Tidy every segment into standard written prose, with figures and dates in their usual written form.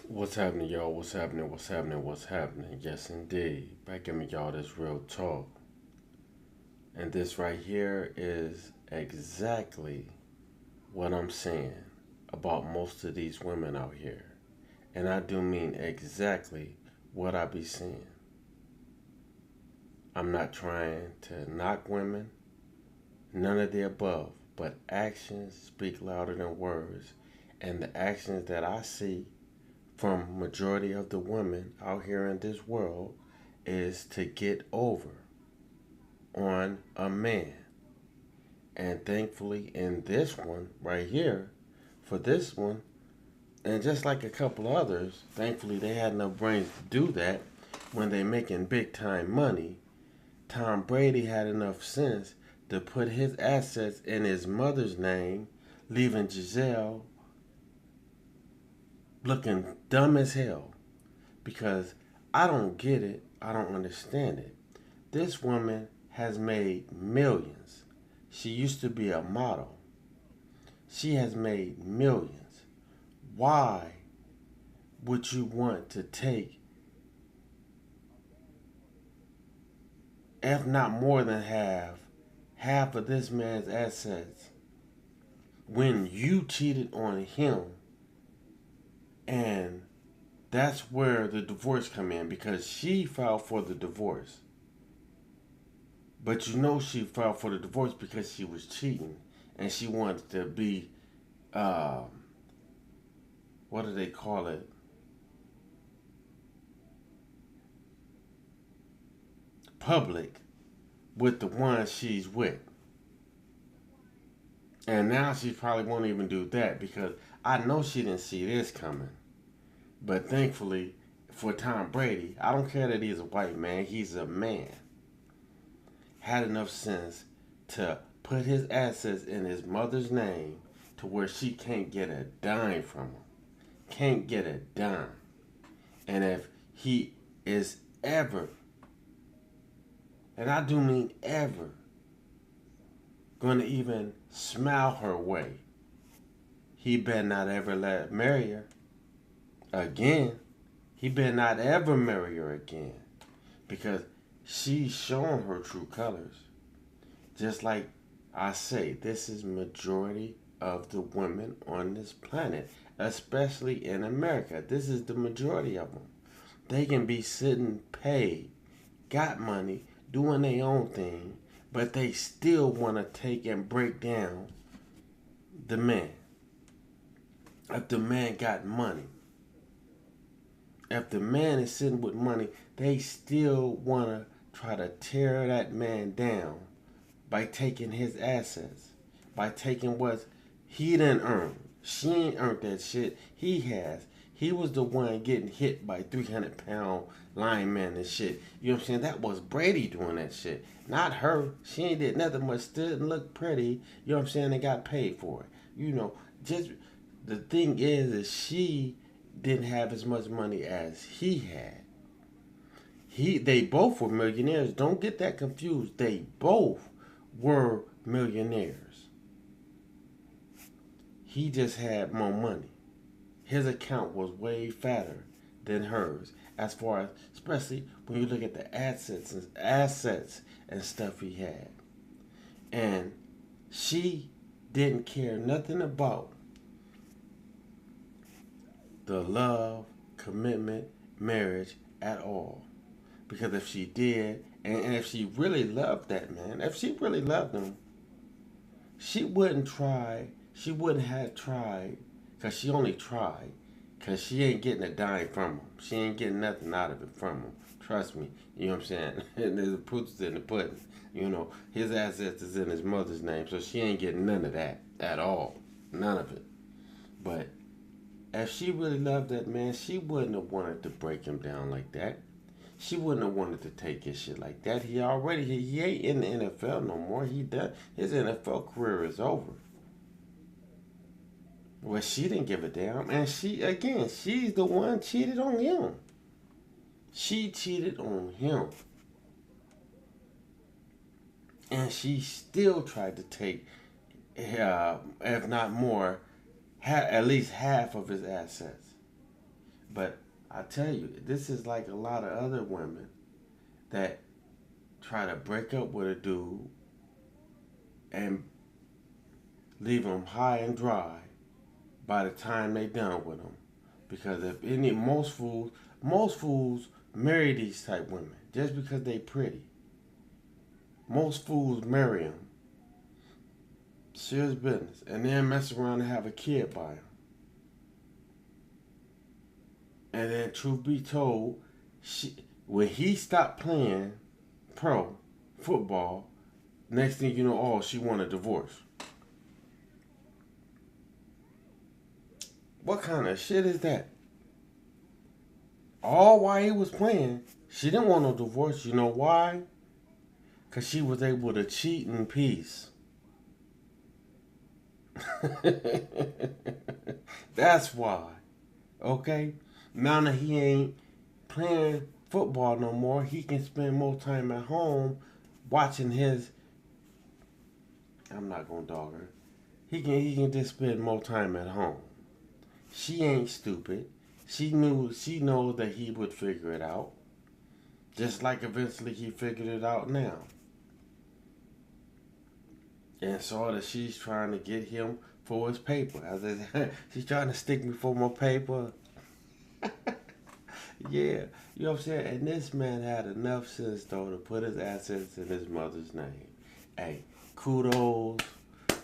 What's happening, y'all? What's happening? What's happening? What's happening? Yes, indeed. Back at me, y'all. This real talk. And this right here is exactly what I'm saying about most of these women out here. And I do mean exactly what I be saying. I'm not trying to knock women, none of the above. But actions speak louder than words. And the actions that I see from majority of the women out here in this world is to get over on a man. And thankfully in this one right here, for this one, and just like a couple others, thankfully they had enough brains to do that when they making big time money. Tom Brady had enough sense to put his assets in his mother's name, leaving Gesele looking dumb as hell. Because I don't get it, I don't understand it. This woman has made millions. She used to be a model. She has made millions. Why would you want to take, if not more than half of this man's assets when you cheated on him? And that's where the divorce come in because she filed for the divorce. But you know she filed for the divorce because she was cheating and she wanted to be, uh, what do they call it? Public with the one she's with. And now she probably won't even do that because I know she didn't see this coming. But thankfully for Tom Brady, I don't care that he's a white man, he's a man. Had enough sense to put his assets in his mother's name to where she can't get a dime from him. Can't get a dime. And if he is ever, and I do mean ever, going to even smile her way, he better not ever let marry her again. He better not ever marry her again because she's showing her true colors. Just like I say, this is majority of the women on this planet, especially in America. This is the majority of them. They can be sitting paid, got money, doing their own thing, but they still want to take and break down the man. If the man got money, if the man is sitting with money, they still want to try to tear that man down by taking his assets, by taking what he didn't earn. She ain't earned that shit. He has. He was the one getting hit by 300-pound linemen and shit. You know what I'm saying? That was Brady doing that shit. Not her. She ain't did nothing but stood and looked pretty. You know what I'm saying? And got paid for it. You know, just the thing is she didn't have as much money as he had. They both were millionaires. Don't get that confused. They both were millionaires. He just had more money. His account was way fatter than hers, as far as especially when you look at the assets and stuff he had. And she didn't care nothing about the love, commitment, marriage at all. Because if she did, and if she really loved that man, if she really loved him, she wouldn't try. She wouldn't have tried because she only tried because she ain't getting a dime from him. She ain't getting nothing out of it from him. Trust me. You know what I'm saying? The proof's in the pudding. You know, his assets is in his mother's name, so she ain't getting none of that at all. None of it. But if she really loved that man, she wouldn't have wanted to break him down like that. She wouldn't have wanted to take his shit like that. He ain't in the NFL no more. He done his NFL career is over. Well, she didn't give a damn, and she's the one cheated on him. She cheated on him, and she still tried to take, if not more, at least half of his assets. But I tell you, this is like a lot of other women that try to break up with a dude and leave him high and dry by the time they done with him. Because if any most fools marry these type women just because they pretty. Most fools marry them. Serious business, and then mess around and have a kid by him. And then, truth be told, when he stopped playing pro football, next thing you know, oh, she want a divorce. What kind of shit is that? All while he was playing, she didn't want no divorce. You know why? Because she was able to cheat in peace. That's why. Okay? Now that he ain't playing football no more, he can spend more time at home watching his. I'm not gonna dog her. He can just spend more time at home. She ain't stupid. She knows that he would figure it out. Just like eventually he figured it out now. And saw that she's trying to get him for his paper. I said, she's trying to stick me for my paper. Yeah, you know what I'm saying? And this man had enough sense, though, to put his assets in his mother's name. Hey, kudos,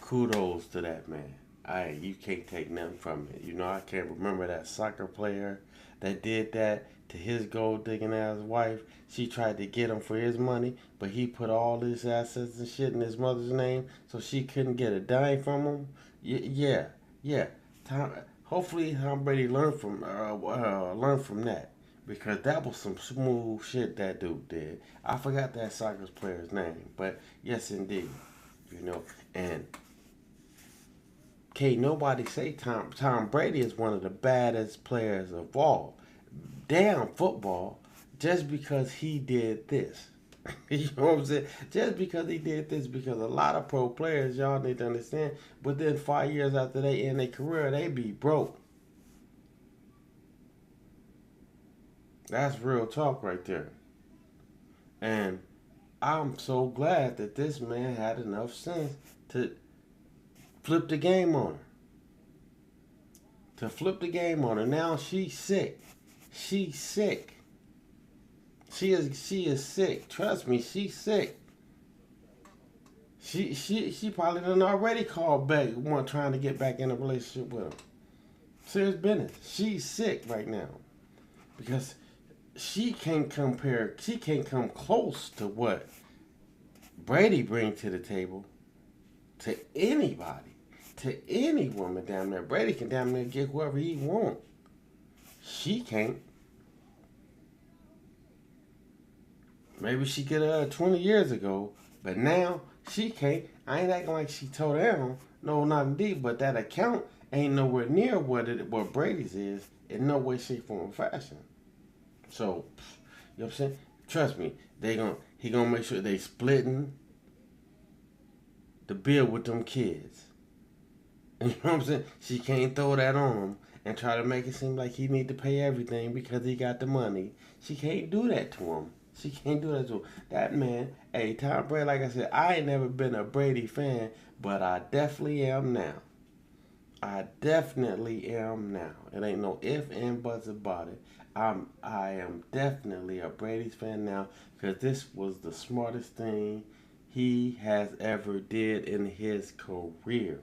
kudos to that man. Hey, you can't take nothing from it. You know, I can't remember that soccer player that did that to his gold digging ass wife. She tried to get him for his money, but he put all his assets and shit in his mother's name, so she couldn't get a dime from him. Yeah, yeah. Tom, hopefully, Tom Brady learn from that. Because that was some smooth shit that dude did. I forgot that soccer player's name, but yes, indeed, you know. And can't nobody say Tom Brady is one of the baddest players of all. Damn football, just because he did this. You know what I'm saying? Just because he did this, because a lot of pro players, y'all need to understand, within 5 years after they end their career, they be broke. That's real talk right there. And I'm so glad that this man had enough sense to flip the game on her. To flip the game on her. Now she's sick. She's sick. She is sick. Trust me, she's sick. She probably done already called back one trying to get back in a relationship with him. Serious business. She's sick right now. Because she can't come close to what Brady brings to the table to anybody, to any woman down there. Brady can down there get whoever he wants. She can't. Maybe she could 20 years ago, but now she can't. I ain't acting like she tore down. No, not indeed. But that account ain't nowhere near what Brady's is in no way, shape, form, or fashion. So, you know what I'm saying? Trust me, he gonna make sure they splitting the bill with them kids. You know what I'm saying? She can't throw that on him and try to make it seem like he need to pay everything because he got the money. She can't do that to him. She can't do that to him. That man, hey, Tom Brady, like I said, I ain't never been a Brady fan, but I definitely am now. I definitely am now. It ain't no if and buts about it. I am definitely a Brady's fan now because this was the smartest thing he has ever did in his career.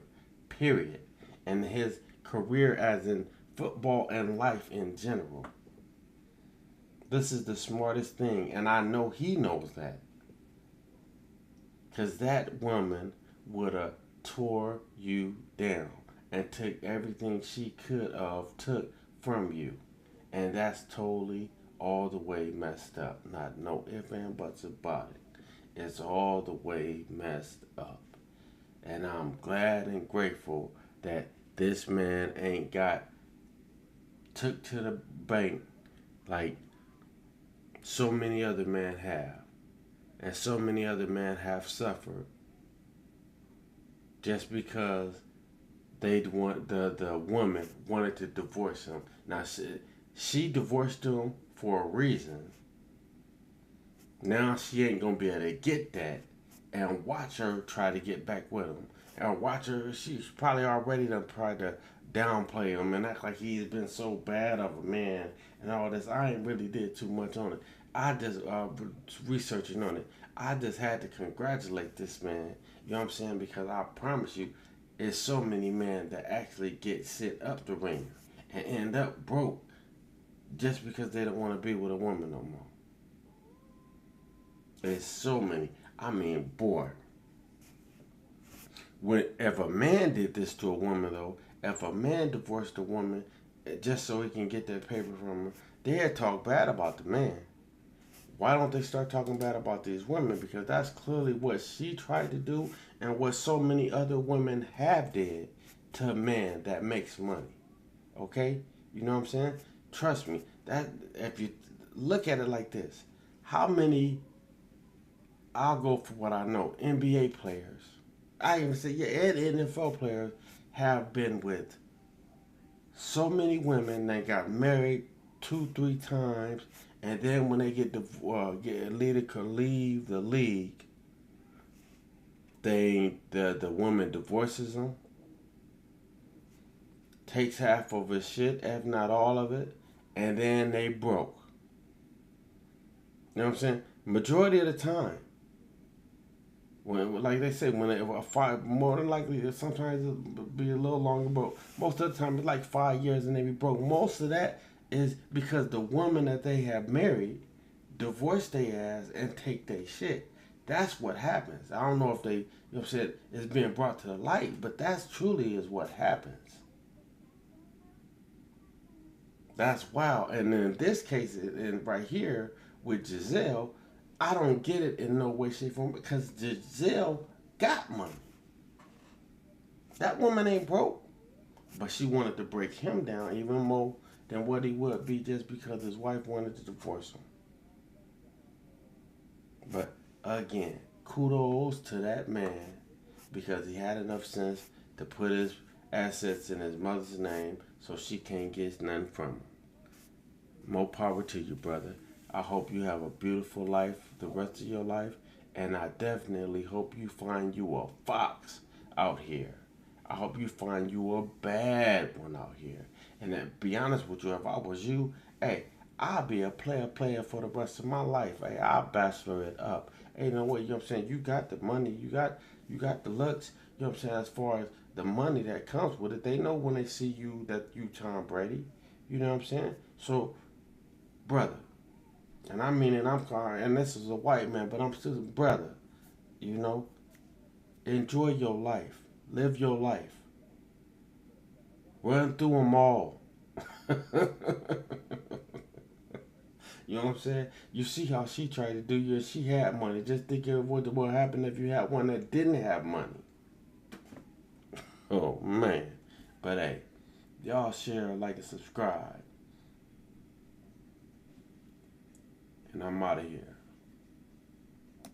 Period. And his career as in football and life in general. This is the smartest thing, and I know he knows that. Because that woman would have tore you down and took everything she could have took from you. And that's totally all the way messed up. Not no ifs and buts about it. It's all the way messed up. And I'm glad and grateful that this man ain't got took to the bank like so many other men have. And so many other men have suffered just because they want the woman wanted to divorce him. Now She divorced him for a reason. Now she ain't gonna be able to get that, and watch her try to get back with him. And watch her, she's probably already done tried to downplay him and act like he's been so bad of a man and all this. I ain't really did too much on it. I just researching on it. I just had to congratulate this man. You know what I'm saying? Because I promise you, it's so many men that actually get sent up the ring and end up broke just because they don't want to be with a woman no more. There's so many. I mean, boy, when if a man did this to a woman though, if a man divorced a woman just so he can get that paper from her, they'd talk bad about the man. Why don't they start talking bad about these women? Because that's clearly what she tried to do and what so many other women have did to a man that makes money. Okay? You know what I'm saying? Trust me. That if you look at it like this, how many I'll go for what I know. NBA players, I even say yeah, and NFL players have been with so many women that got married two, three times, and then when they get leader could leave the league, the woman divorces him, takes half of his shit, if not all of it, and then they broke. You know what I'm saying? Majority of the time, when, like they say, when a five, more than likely, sometimes it'll be a little longer, but most of the time it's like 5 years and they be broke. Most of that is because the woman that they have married divorce their ass and take their shit. That's what happens. I don't know if they, you know what I'm saying, it's being brought to the light, but that's truly is what happens. That's wild. And in this case, and right here with Gesele, I don't get it in no way, shape, or form because Gesele got money. That woman ain't broke, but she wanted to break him down even more than what he would be just because his wife wanted to divorce him. But again, kudos to that man because he had enough sense to put his assets in his mother's name so she can't get nothing from him. More power to you, brother. I hope you have a beautiful life the rest of your life, and I definitely hope you find you a fox out here. I hope you find you a bad one out here. And to be honest with you, if I was you, hey, I'll be a player for the rest of my life. Hey, I'll bachelor it up. Hey, you know what? You know what I'm saying? You got the money, you got the looks. You know what I'm saying? As far as the money that comes with it, they know when they see you that you Tom Brady. You know what I'm saying? So, brother, and I mean it. I'm sorry, and this is a white man, but I'm still a brother. You know, enjoy your life, live your life, run through them all. You know what I'm saying? You see how she tried to do you. She had money. Just think of what would happen if you had one that didn't have money. Oh man! But hey, y'all share, like, and subscribe, and I'm out of here.